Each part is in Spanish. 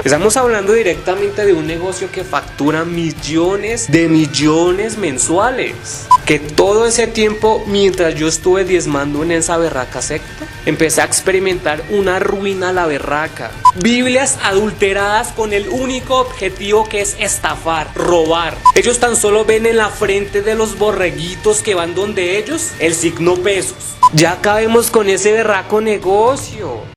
Estamos hablando directamente de un negocio que factura millones de millones mensuales. Que todo ese tiempo, mientras yo estuve diezmando en esa berraca secta, empecé a experimentar una ruina a la berraca. Biblias adulteradas con el único objetivo que es estafar, robar. Ellos tan solo ven en la frente de los borreguitos que van donde ellos el signo pesos. Ya acabemos con ese berraco negocio.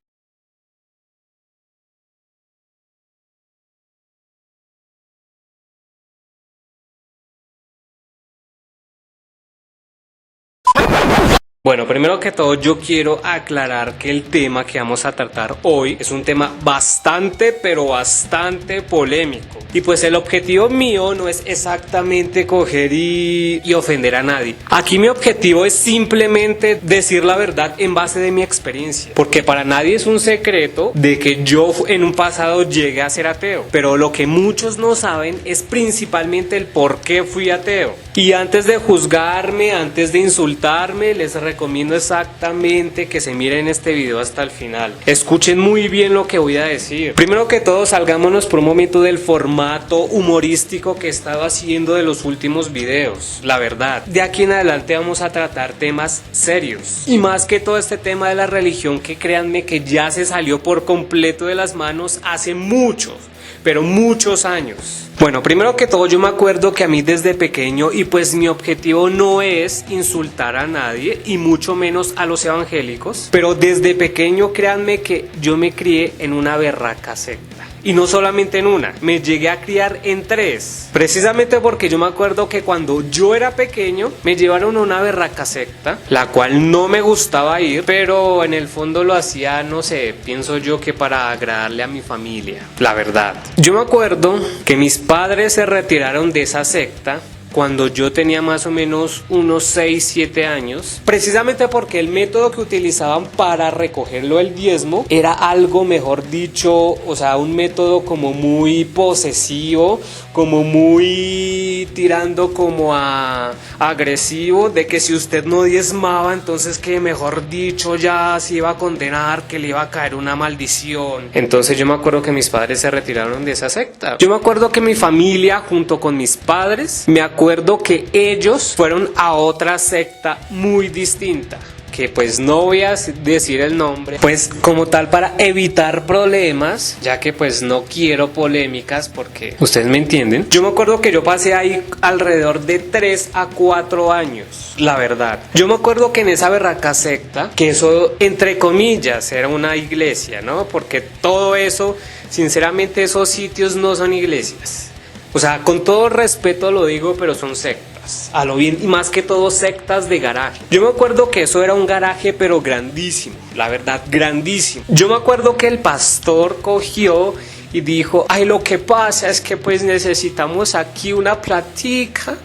Bueno, primero que todo yo quiero aclarar que el tema que vamos a tratar hoy es un tema bastante, pero bastante polémico. Y pues el objetivo mío no es exactamente coger y ofender a nadie. Aquí mi objetivo es simplemente decir la verdad en base de mi experiencia. Porque para nadie es un secreto de que yo en un pasado llegué a ser ateo. Pero lo que muchos no saben es principalmente el por qué fui ateo. Y antes de juzgarme, antes de insultarme, les recomiendo exactamente que se miren este video hasta el final. Escuchen muy bien lo que voy a decir. Primero que todo, salgámonos por un momento del formato humorístico que he estado haciendo de los últimos videos. La verdad, de aquí en adelante vamos a tratar temas serios. Y más que todo este tema de la religión, que créanme que ya se salió por completo de las manos hace muchos, pero muchos años. Bueno, primero que todo yo me acuerdo que a mí desde pequeño, y pues mi objetivo no es insultar a nadie y mucho menos a los evangélicos, pero desde pequeño créanme que yo me crié en una berraca secta. Y no solamente en una, me llegué a criar en 3. Precisamente porque yo me acuerdo que cuando yo era pequeño me llevaron a una berraca secta, la cual no me gustaba ir, pero en el fondo lo hacía, no sé, pienso yo que para agradarle a mi familia, la verdad. Yo me acuerdo que mis padres se retiraron de esa secta cuando yo tenía más o menos unos 6, 7 años, precisamente porque el método que utilizaban para recogerlo el diezmo era algo, mejor dicho, o sea, un método como muy posesivo, como muy tirando como a agresivo, de que si usted no diezmaba, entonces que mejor dicho ya se iba a condenar, que le iba a caer una maldición. Entonces yo me acuerdo que mis padres se retiraron de esa secta. Yo me acuerdo que mi familia junto con mis padres, me acuerdo que ellos fueron a otra secta muy distinta, que pues no voy a decir el nombre, pues como tal para evitar problemas, ya que pues no quiero polémicas, porque ustedes me entienden. Yo me acuerdo que yo pasé ahí alrededor de 3 a 4 años, la verdad. Yo me acuerdo que en esa berraca secta, que eso entre comillas era una iglesia, ¿no? Porque todo eso, sinceramente esos sitios no son iglesias. O sea, con todo respeto lo digo, pero son sectas, a lo bien, y más que todo sectas de garaje. Yo me acuerdo que eso era un garaje, pero grandísimo, la verdad, grandísimo. Yo me acuerdo que el pastor cogió y dijo, ay, lo que pasa es que pues necesitamos aquí una platica,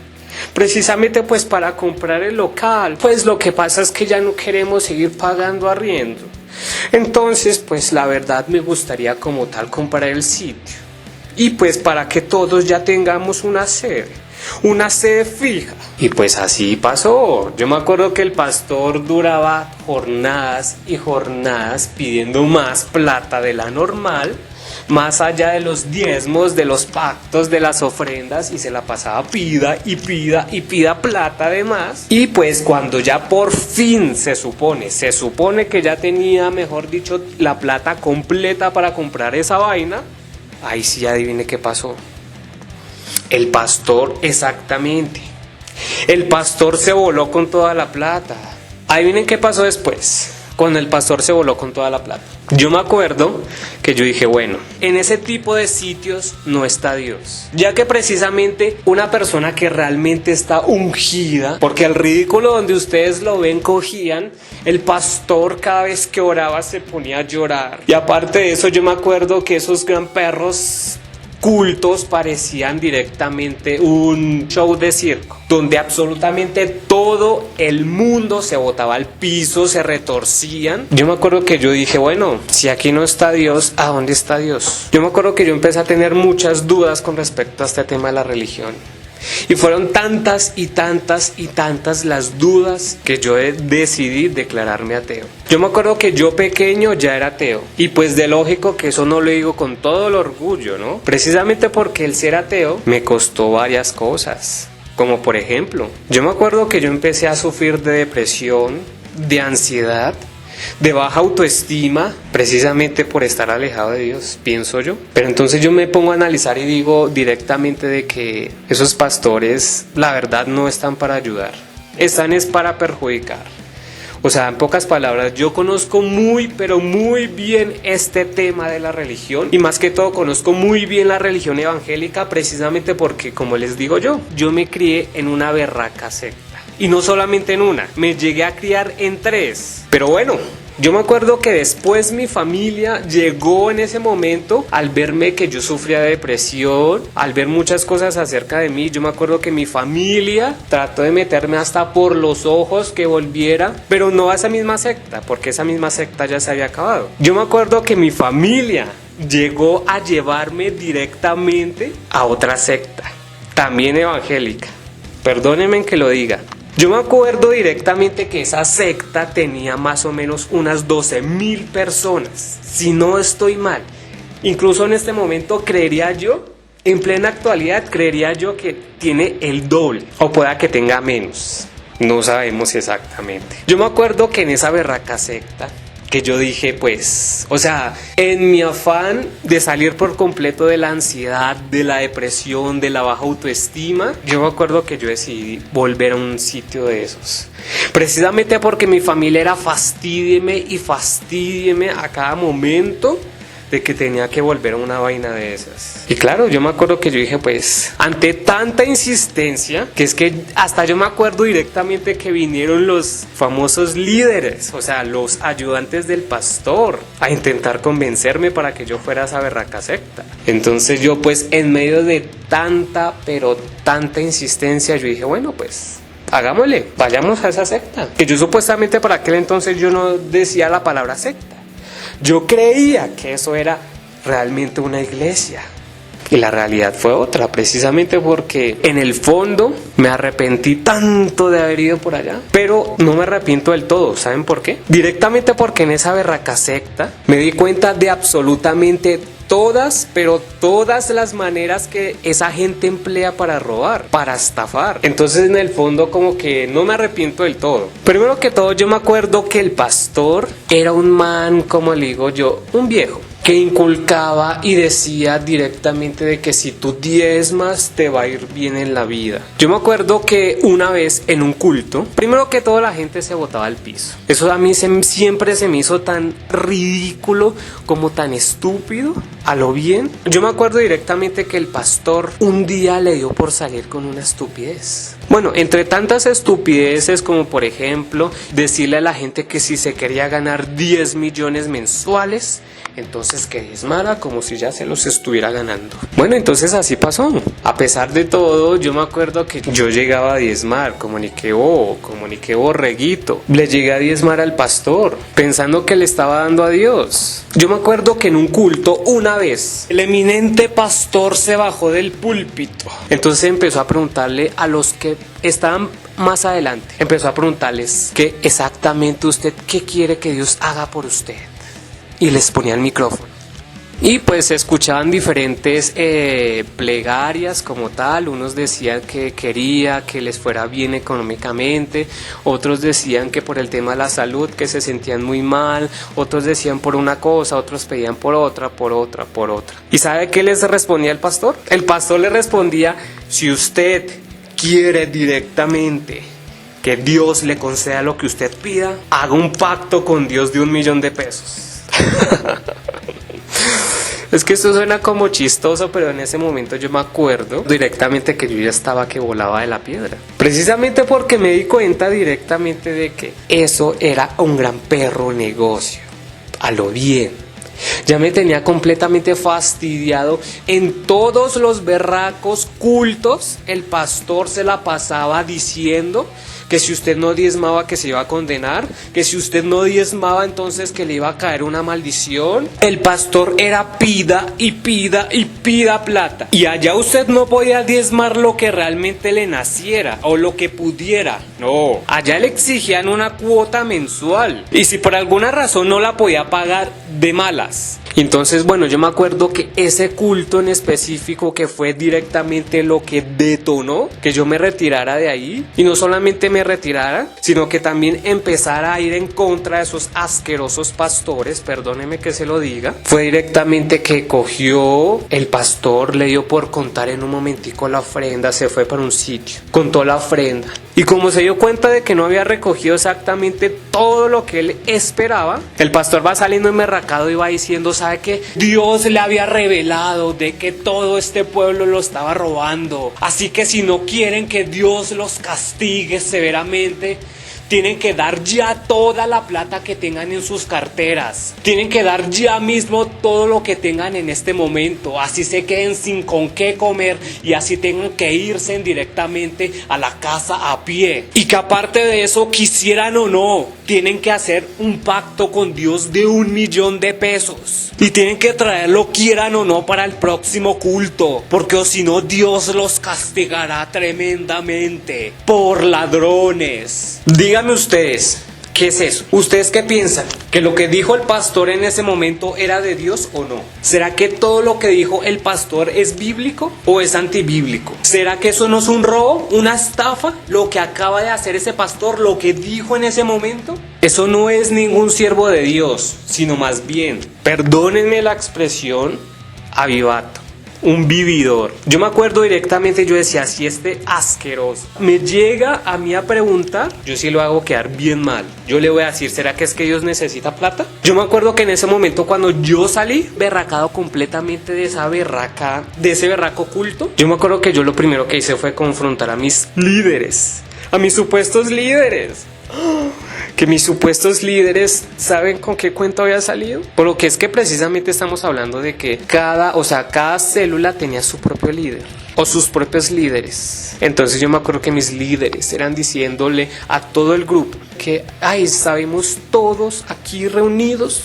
precisamente pues para comprar el local. Pues lo que pasa es que ya no queremos seguir pagando arriendo. Entonces, pues la verdad me gustaría como tal comprar el sitio. Y pues para que todos ya tengamos una sede fija. Y pues así pasó. Yo me acuerdo que el pastor duraba jornadas y jornadas pidiendo más plata de la normal, más allá de los diezmos, de los pactos, de las ofrendas, y se la pasaba pida y pida y pida plata además. Y pues cuando ya por fin se supone que ya tenía, mejor dicho, la plata completa para comprar esa vaina, ahí sí adivine qué pasó. El pastor, exactamente. El pastor se voló con toda la plata. Adivinen qué pasó después, cuando el pastor se voló con toda la plata. Yo me acuerdo que yo dije, bueno, en ese tipo de sitios no está Dios. Ya que precisamente una persona que realmente está ungida, porque al ridículo donde ustedes lo ven cogían, el pastor cada vez que oraba se ponía a llorar. Y aparte de eso, yo me acuerdo que esos gran perros cultos parecían directamente un show de circo, donde absolutamente todo el mundo se botaba al piso, se retorcían. Yo me acuerdo que yo dije, bueno, si aquí no está Dios, ¿a dónde está Dios? Yo me acuerdo que yo empecé a tener muchas dudas con respecto a este tema de la religión. Y fueron tantas y tantas y tantas las dudas que yo decidí declararme ateo. Yo me acuerdo que yo pequeño ya era ateo. Y pues de lógico que eso no lo digo con todo el orgullo, ¿no? Precisamente porque el ser ateo me costó varias cosas. Como por ejemplo, yo me acuerdo que yo empecé a sufrir de depresión, de ansiedad, de baja autoestima, precisamente por estar alejado de Dios, pienso yo. Pero entonces yo me pongo a analizar y digo directamente de que esos pastores, la verdad, no están para ayudar, están es para perjudicar. O sea, en pocas palabras, yo conozco muy, pero muy bien este tema de la religión, y más que todo conozco muy bien la religión evangélica, precisamente porque, como les digo yo me crié en una berraca secta. Y no solamente en una, me llegué a criar en 3. Pero bueno, yo me acuerdo que después mi familia llegó en ese momento al verme que yo sufría de depresión, al ver muchas cosas acerca de mí. Yo me acuerdo que mi familia trató de meterme hasta por los ojos que volviera, pero no a esa misma secta, porque esa misma secta ya se había acabado. Yo me acuerdo que mi familia llegó a llevarme directamente a otra secta, también evangélica. Perdónenme que lo diga. Yo me acuerdo directamente que esa secta tenía más o menos unas 12,000 personas, si no estoy mal. Incluso en este momento creería yo, en plena actualidad, creería yo que tiene el doble, o pueda que tenga menos. No sabemos exactamente. Yo me acuerdo que en esa berraca secta, que yo dije pues, o sea, en mi afán de salir por completo de la ansiedad, de la depresión, de la baja autoestima, yo me acuerdo que yo decidí volver a un sitio de esos. Precisamente porque mi familia era fastídieme y fastídieme a cada momento de que tenía que volver a una vaina de esas. Y claro, yo me acuerdo que yo dije pues, ante tanta insistencia, que es que hasta yo me acuerdo directamente que vinieron los famosos líderes, o sea, los ayudantes del pastor, a intentar convencerme para que yo fuera a esa berraca secta. Entonces yo pues en medio de tanta, pero tanta insistencia, yo dije bueno pues, hagámosle, vayamos a esa secta. Que yo supuestamente para aquel entonces yo no decía la palabra secta. Yo creía que eso era realmente una iglesia, y la realidad fue otra, precisamente porque en el fondo me arrepentí tanto de haber ido por allá, pero no me arrepiento del todo. ¿Saben por qué? Directamente porque en esa berraca secta me di cuenta de absolutamente todas, pero todas las maneras que esa gente emplea para robar, para estafar. Entonces en el fondo como que no me arrepiento del todo. Primero que todo, yo me acuerdo que el pastor era un man, como le digo yo, un viejo, que inculcaba y decía directamente de que si tú diezmas te va a ir bien en la vida. Yo me acuerdo que una vez en un culto, primero que todo la gente se botaba al piso. Eso a mí siempre se me hizo tan ridículo, como tan estúpido, a lo bien. Yo me acuerdo directamente que el pastor un día le dio por salir con una estupidez. Bueno, entre tantas estupideces como por ejemplo decirle a la gente que si se quería ganar 10 millones mensuales, entonces que diezmara como si ya se los estuviera ganando. Bueno, entonces así pasó. A pesar de todo, yo me acuerdo que yo llegaba a diezmar, como ni que borreguito. Le llegué a diezmar al pastor, pensando que le estaba dando a Dios. Yo me acuerdo que en un culto, una vez, el eminente pastor se bajó del púlpito. Entonces empezó a preguntarle a los que estaban más adelante. Empezó a preguntarles que exactamente usted, ¿qué quiere que Dios haga por usted? Y les ponía el micrófono. Y pues se escuchaban diferentes plegarias como tal. Unos decían que quería que les fuera bien económicamente, otros decían que por el tema de la salud, que se sentían muy mal, otros decían por una cosa, otros pedían por otra. ¿Y sabe qué les respondía el pastor? El pastor le respondía: si usted quiere directamente que Dios le conceda lo que usted pida, haga un pacto con Dios de $1,000,000. Es que esto suena como chistoso, pero en ese momento yo me acuerdo directamente que yo ya estaba que volaba de la piedra. Precisamente porque me di cuenta directamente de que eso era un gran perro negocio. A lo bien. Ya me tenía completamente fastidiado. En todos los berracos cultos, el pastor se la pasaba diciendo que si usted no diezmaba que se iba a condenar, que si usted no diezmaba entonces que le iba a caer una maldición. El pastor era pida y pida y pida plata. Y allá usted no podía diezmar lo que realmente le naciera o lo que pudiera. No, allá le exigían una cuota mensual. Y si por alguna razón no la podía pagar, de malas. Entonces, bueno, yo me acuerdo que ese culto en específico que fue directamente lo que detonó que yo me retirara de ahí, y no solamente me retirara, sino que también empezara a ir en contra de esos asquerosos pastores, perdóneme que se lo diga, fue directamente que cogió el pastor, le dio por contar en un momentico la ofrenda, se fue para un sitio, contó la ofrenda, y como se dio cuenta de que no había recogido exactamente todo lo que él esperaba, el pastor va saliendo enmerracado y va diciendo, ¿sabe qué? Dios le había revelado de que todo este pueblo lo estaba robando. Así que si no quieren que Dios los castigue severamente, tienen que dar ya toda la plata que tengan en sus carteras. Tienen que dar ya mismo todo lo que tengan en este momento. Así se queden sin con qué comer y así tengan que irse directamente a la casa a pie. Y que aparte de eso, quisieran o no, tienen que hacer un pacto con Dios de 1.000.000 de pesos. Y tienen que traerlo, quieran o no, para el próximo culto. Porque o si no, Dios los castigará tremendamente por ladrones. Díganme ustedes, ¿qué es eso? ¿Ustedes qué piensan? ¿Que lo que dijo el pastor en ese momento era de Dios o no? ¿Será que todo lo que dijo el pastor es bíblico o es antibíblico? ¿Será que eso no es un robo, una estafa? Lo que acaba de hacer ese pastor, lo que dijo en ese momento. Eso no es ningún siervo de Dios, sino más bien, perdónenme la expresión, avivato. Un vividor. Yo me acuerdo directamente, yo decía, si este asqueroso me llega a mí a preguntar, yo sí lo hago quedar bien mal. Yo le voy a decir, ¿será que es que Dios necesita plata? Yo me acuerdo que en ese momento cuando yo salí berracado completamente de esa berraca, de ese berraco culto, yo me acuerdo que yo lo primero que hice fue confrontar a mis líderes, a mis supuestos líderes. Que mis supuestos líderes, ¿saben con qué cuento había salido? Por lo que es que precisamente estamos hablando de que cada célula tenía su propio líder o sus propios líderes. Entonces yo me acuerdo que mis líderes eran diciéndole a todo el grupo que, sabemos todos aquí reunidos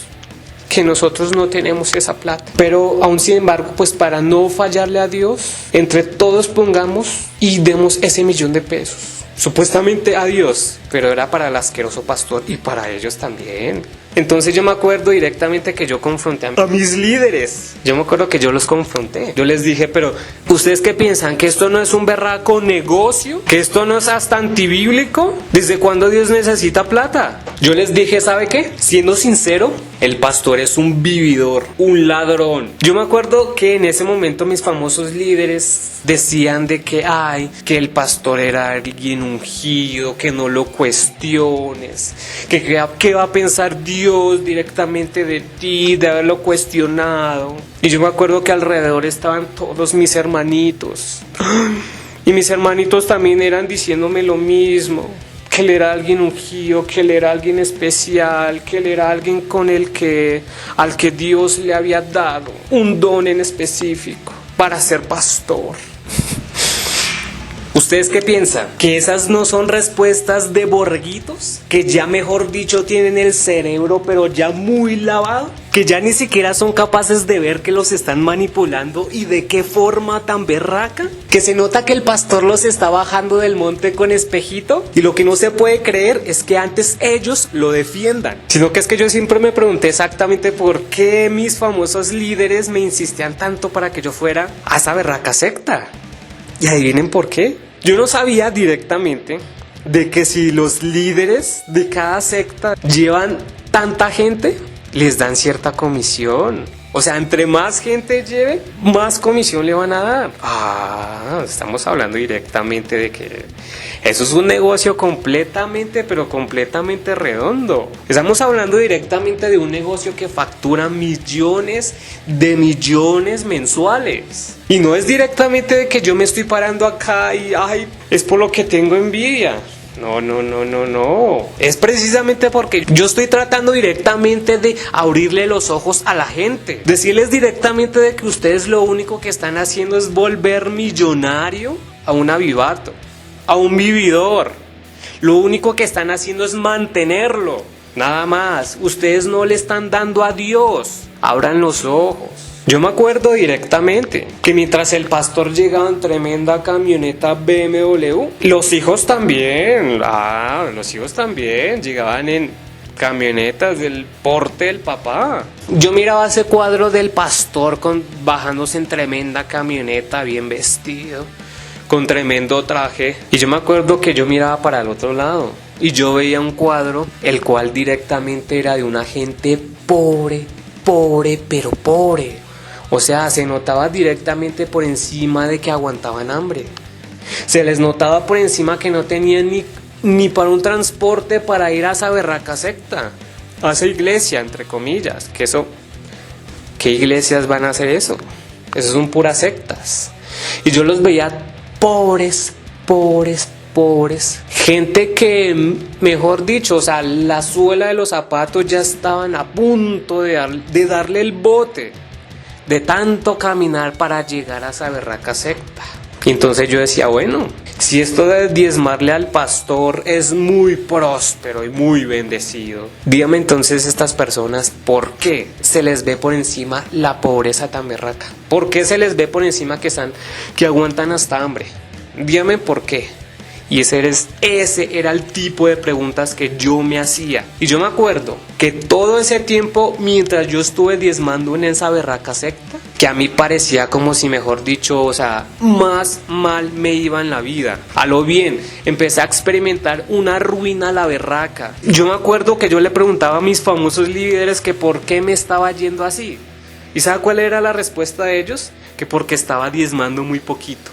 que nosotros no tenemos esa plata, pero aún sin embargo, pues para no fallarle a Dios, entre todos pongamos y demos ese 1.000.000 de pesos. Supuestamente a Dios, pero era para el asqueroso pastor y para ellos también. Entonces yo me acuerdo directamente que yo confronté a mis líderes. Yo me acuerdo que yo los confronté. Yo les dije, pero ¿ustedes qué piensan? ¿Que esto no es un berraco negocio? ¿Que esto no es hasta antibíblico? ¿Desde cuándo Dios necesita plata? Yo les dije, ¿sabe qué? Siendo sincero, el pastor es un vividor, un ladrón. Yo me acuerdo que en ese momento mis famosos líderes decían de que, que el pastor era alguien ungido, que no lo cuestiones, que qué va a pensar Dios directamente de ti, de haberlo cuestionado. Y yo me acuerdo que alrededor estaban todos mis hermanitos. Y mis hermanitos también eran diciéndome lo mismo. Que él era alguien ungido, que él era alguien especial, que él era alguien al que Dios le había dado un don en específico para ser pastor. ¿Ustedes qué piensan? ¿Que esas no son respuestas de borreguitos? ¿Que ya mejor dicho tienen el cerebro pero ya muy lavado? ¿Que ya ni siquiera son capaces de ver que los están manipulando y de qué forma tan berraca? ¿Que se nota que el pastor los está bajando del monte con espejito? Y lo que no se puede creer es que antes ellos lo defiendan. Sino que es que yo siempre me pregunté exactamente por qué mis famosos líderes me insistían tanto para que yo fuera a esa berraca secta. Y adivinen por qué. Yo no sabía directamente de que si los líderes de cada secta llevan tanta gente, les dan cierta comisión. O sea, entre más gente lleve, más comisión le van a dar. Estamos hablando directamente de que eso es un negocio completamente, pero completamente redondo. Estamos hablando directamente de un negocio que factura millones de millones mensuales. Y no es directamente de que yo me estoy parando acá y es por lo que tengo envidia. No. Es precisamente porque yo estoy tratando directamente de abrirle los ojos a la gente. Decirles directamente de que ustedes lo único que están haciendo es volver millonario a un avivato, a un vividor. Lo único que están haciendo es mantenerlo. Nada más. Ustedes no le están dando a Dios. Abran los ojos. Yo me acuerdo directamente que mientras el pastor llegaba en tremenda camioneta BMW, los hijos también llegaban en camionetas del porte del papá. Yo miraba ese cuadro del pastor bajándose en tremenda camioneta, bien vestido, con tremendo traje. Y yo me acuerdo que yo miraba para el otro lado y yo veía un cuadro, el cual directamente era de una gente pobre, pero pobre. O sea, se notaba directamente por encima de que aguantaban hambre. Se les notaba por encima que no tenían ni para un transporte para ir a esa berraca secta, a esa iglesia, entre comillas. ¿Qué iglesias van a hacer eso? Eso son puras sectas. Y yo los veía pobres. Gente que, mejor dicho, o sea, la suela de los zapatos ya estaban a punto de darle el bote, de tanto caminar para llegar a esa berraca secta. Y entonces yo decía, bueno, si esto de diezmarle al pastor es muy próspero y muy bendecido, dígame entonces estas personas, ¿por qué se les ve por encima la pobreza tan berraca? ¿Por qué se les ve por encima que aguantan hasta hambre? Dígame por qué. Y ese era el tipo de preguntas que yo me hacía. Y yo me acuerdo que todo ese tiempo, mientras yo estuve diezmando en esa berraca secta, que a mí parecía como si, mejor dicho, o sea, más mal me iba en la vida. A lo bien, empecé a experimentar una ruina a la berraca. Yo me acuerdo que yo le preguntaba a mis famosos líderes que por qué me estaba yendo así. ¿Y sabe cuál era la respuesta de ellos? Que porque estaba diezmando muy poquito.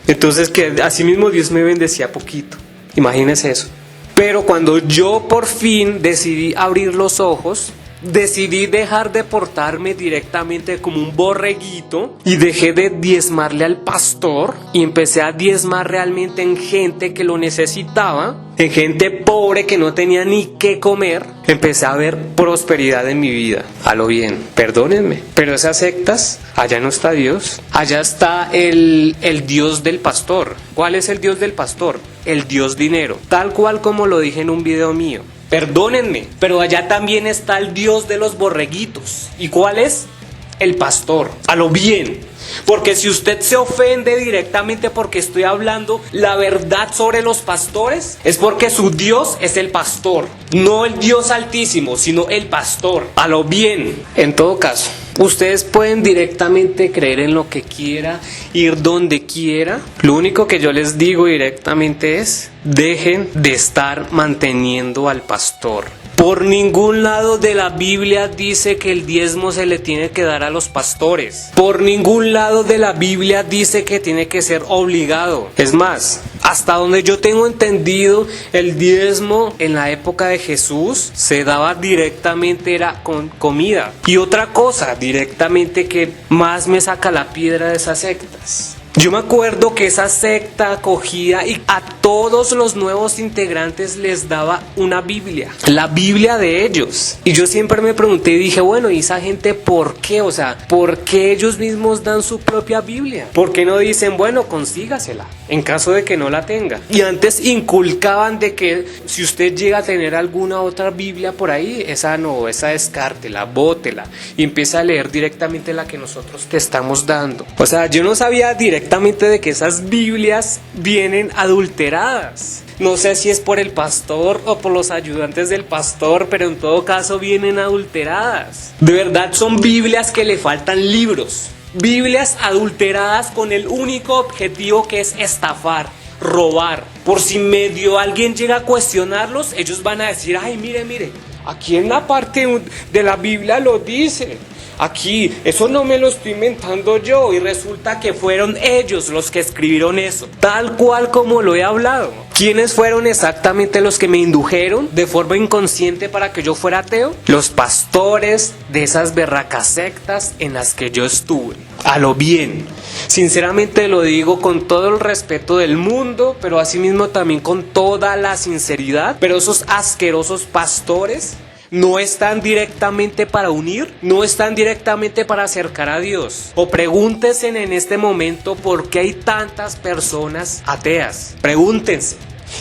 Entonces que así mismo Dios me bendecía poquito. Imagínense eso. Pero cuando yo por fin decidí abrir los ojos, decidí dejar de portarme directamente como un borreguito y dejé de diezmarle al pastor y empecé a diezmar realmente en gente que lo necesitaba, en gente pobre que no tenía ni qué comer. Empecé a ver prosperidad en mi vida. A lo bien, perdónenme, pero esas sectas, allá no está Dios, allá está el Dios del pastor. ¿Cuál es el Dios del pastor? El Dios dinero, tal cual como lo dije en un video mío. Perdónenme, pero allá también está el Dios de los borreguitos. ¿Y cuál es? El pastor. A lo bien. Porque si usted se ofende directamente porque estoy hablando la verdad sobre los pastores, es porque su Dios es el pastor. No el Dios altísimo, sino el pastor. A lo bien. En todo caso, ustedes pueden directamente creer en lo que quiera, ir donde quiera. Lo único que yo les digo directamente es: dejen de estar manteniendo al pastor. Por ningún lado de la Biblia dice que el diezmo se le tiene que dar a los pastores. Por ningún lado de la Biblia dice que tiene que ser obligado. Es más, hasta donde yo tengo entendido, el diezmo en la época de Jesús se daba directamente, era con comida. Y otra cosa directamente que más me saca la piedra de esas sectas. Yo me acuerdo que esa secta acogía y a todos los nuevos integrantes les daba una Biblia, la Biblia de ellos. Y yo siempre me pregunté y dije, bueno, ¿y esa gente por qué? O sea, ¿por qué ellos mismos dan su propia Biblia? ¿Por qué no dicen, bueno, consígasela en caso de que no la tenga? Y antes inculcaban de que si usted llega a tener alguna otra Biblia por ahí, esa no, esa descártela, bótela y empieza a leer directamente la que nosotros te estamos dando. O sea, yo no sabía directamente de que esas Biblias vienen adulteradas. No sé si es por el pastor o por los ayudantes del pastor, pero en todo caso vienen adulteradas. De verdad son Biblias que le faltan libros. Biblias adulteradas con el único objetivo que es estafar, robar. Por si medio alguien llega a cuestionarlos, ellos van a decir, ay, mire, aquí en la parte de la Biblia lo dice. Aquí, eso no me lo estoy inventando yo, y resulta que fueron ellos los que escribieron eso, tal cual como lo he hablado. ¿Quiénes fueron exactamente los que me indujeron de forma inconsciente para que yo fuera ateo? Los pastores de esas berracas sectas en las que yo estuve. A lo bien. Sinceramente lo digo con todo el respeto del mundo, pero asimismo también con toda la sinceridad. Pero esos asquerosos pastores no están directamente para unir, no están directamente para acercar a Dios. O pregúntense en este momento por qué hay tantas personas ateas. Pregúntense.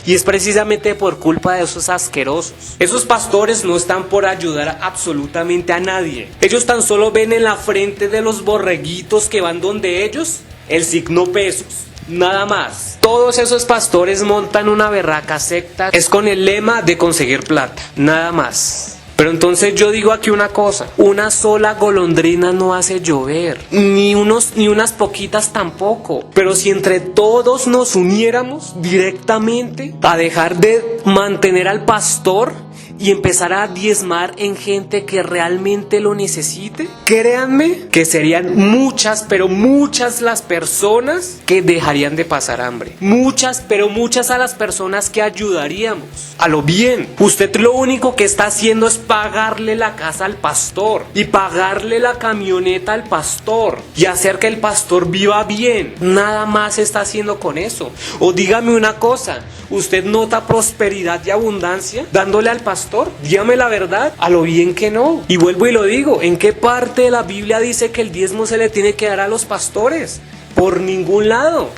Y es precisamente por culpa de esos asquerosos. Esos pastores no están por ayudar absolutamente a nadie. Ellos tan solo ven en la frente de los borreguitos que van donde ellos el signo pesos. Nada más. Todos esos pastores montan una berraca secta. Es con el lema de conseguir plata. Nada más. Pero entonces yo digo aquí una cosa, una sola golondrina no hace llover, ni unas poquitas tampoco. Pero si entre todos nos uniéramos directamente a dejar de mantener al pastor y empezar a diezmar en gente que realmente lo necesite, créanme que serían muchas, pero muchas las personas que dejarían de pasar hambre. Muchas, pero muchas a las personas que ayudaríamos a lo bien. Usted lo único que está haciendo es pagarle la casa al pastor y pagarle la camioneta al pastor y hacer que el pastor viva bien. Nada más está haciendo con eso. O dígame una cosa, ¿usted nota prosperidad y abundancia dándole al pastor? Dígame la verdad, a lo bien que no. Y vuelvo y lo digo, ¿en qué parte de la Biblia dice que el diezmo se le tiene que dar a los pastores? Por ningún lado.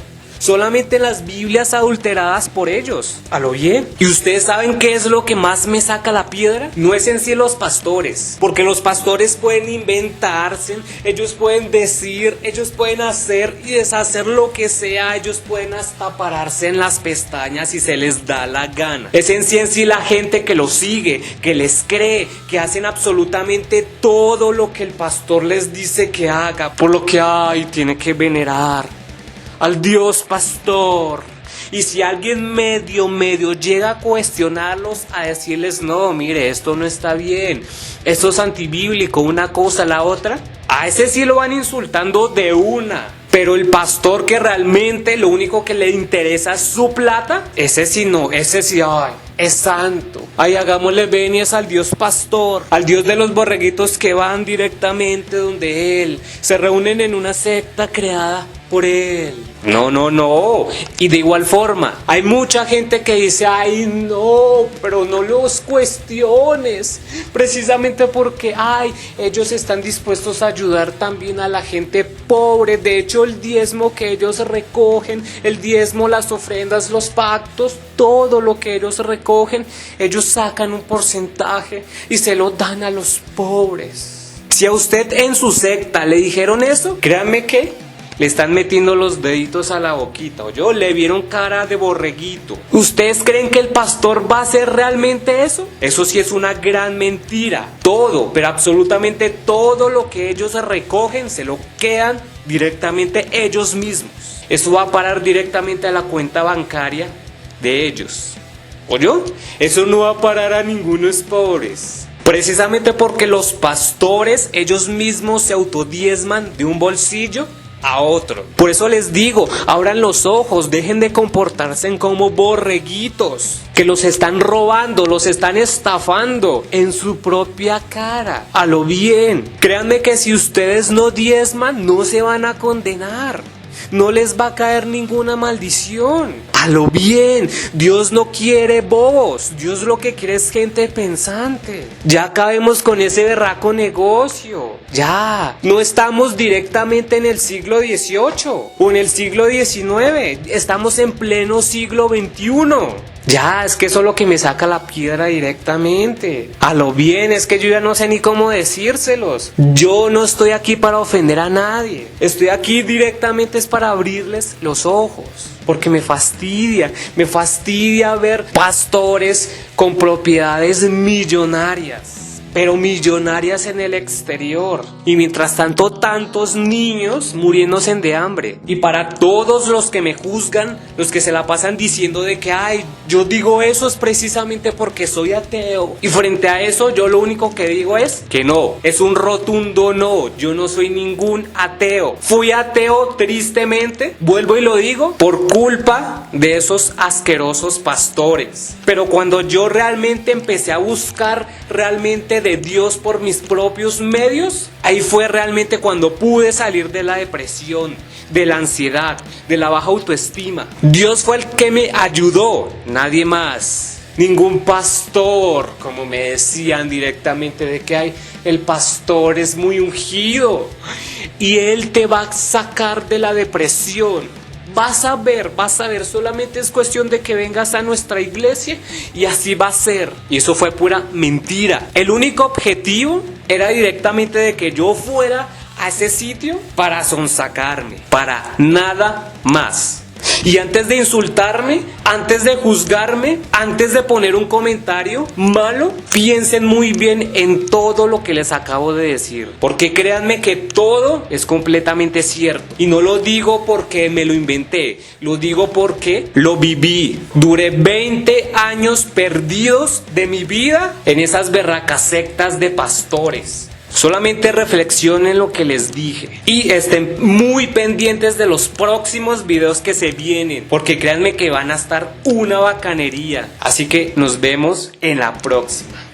Solamente en las Biblias adulteradas por ellos. A lo bien. ¿Y ustedes saben qué es lo que más me saca la piedra? No es en sí los pastores. Porque los pastores pueden inventarse, ellos pueden decir, ellos pueden hacer y deshacer lo que sea. Ellos pueden hasta pararse en las pestañas si se les da la gana. Es en sí la gente que los sigue, que les cree, que hacen absolutamente todo lo que el pastor les dice que haga. Por lo que tiene que venerar al Dios pastor. Y si alguien medio llega a cuestionarlos, a decirles, no, mire, esto no está bien, esto es antibíblico, una cosa, la otra, a ese sí lo van insultando de una. Pero el pastor que realmente lo único que le interesa es su plata, ese sí no, ese sí, es santo. Hagámosle venias al Dios pastor, al Dios de los borreguitos que van directamente donde Él, se reúnen en una secta creada por Él. No. Y de igual forma, hay mucha gente que dice, no, pero no los cuestiones. Precisamente porque, ellos están dispuestos a ayudar también a la gente pobre. De hecho, el diezmo que ellos recogen, el diezmo, las ofrendas, los pactos, todo lo que ellos recogen, ellos sacan un porcentaje y se lo dan a los pobres. Si a usted en su secta le dijeron eso, créanme que le están metiendo los deditos a la boquita, ¿oyó? Le vieron cara de borreguito. ¿Ustedes creen que el pastor va a hacer realmente eso? Eso sí es una gran mentira. Todo, pero absolutamente todo lo que ellos recogen se lo quedan directamente ellos mismos. Eso va a parar directamente a la cuenta bancaria de ellos. ¿Oyó? Eso no va a parar a ningunos pobres. Precisamente porque los pastores ellos mismos se autodiezman de un bolsillo a otro. Por eso les digo, abran los ojos, dejen de comportarse como borreguitos, que los están robando, los están estafando en su propia cara, a lo bien. Créanme que si ustedes no diezman, no se van a condenar. No les va a caer ninguna maldición. A lo bien. Dios no quiere bobos. Dios lo que quiere es gente pensante. Ya acabemos con ese berraco negocio. Ya. No estamos directamente en el siglo XVIII o en el siglo XIX. Estamos en pleno siglo XXI. Ya, es que eso es lo que me saca la piedra directamente. A lo bien, es que yo ya no sé ni cómo decírselos. Yo no estoy aquí para ofender a nadie. Estoy aquí directamente es para abrirles los ojos. Porque me fastidia ver pastores con propiedades millonarias. Pero millonarias en el exterior. Y mientras tanto, tantos niños muriéndose de hambre. Y para todos los que me juzgan, los que se la pasan diciendo de que yo digo eso es precisamente porque soy ateo. Y frente a eso, yo lo único que digo es que no. Es un rotundo no. Yo no soy ningún ateo. Fui ateo tristemente, vuelvo y lo digo, por culpa de esos asquerosos pastores. Pero cuando yo realmente empecé a buscar realmente de Dios por mis propios medios, ahí fue realmente cuando pude salir de la depresión, de la ansiedad, de la baja autoestima. Dios fue el que me ayudó, nadie más. Ningún pastor, como me decían directamente de que el pastor es muy ungido y él te va a sacar de la depresión. vas a ver, solamente es cuestión de que vengas a nuestra iglesia y así va a ser. Y eso fue pura mentira. El único objetivo era directamente de que yo fuera a ese sitio para sonsacarme, para nada más. Y antes de insultarme, antes de juzgarme, antes de poner un comentario malo, piensen muy bien en todo lo que les acabo de decir. Porque créanme que todo es completamente cierto. Y no lo digo porque me lo inventé, lo digo porque lo viví. Duré 20 años perdidos de mi vida en esas berracas sectas de pastores. Solamente reflexionen lo que les dije y estén muy pendientes de los próximos videos que se vienen, porque créanme que van a estar una bacanería. Así que nos vemos en la próxima.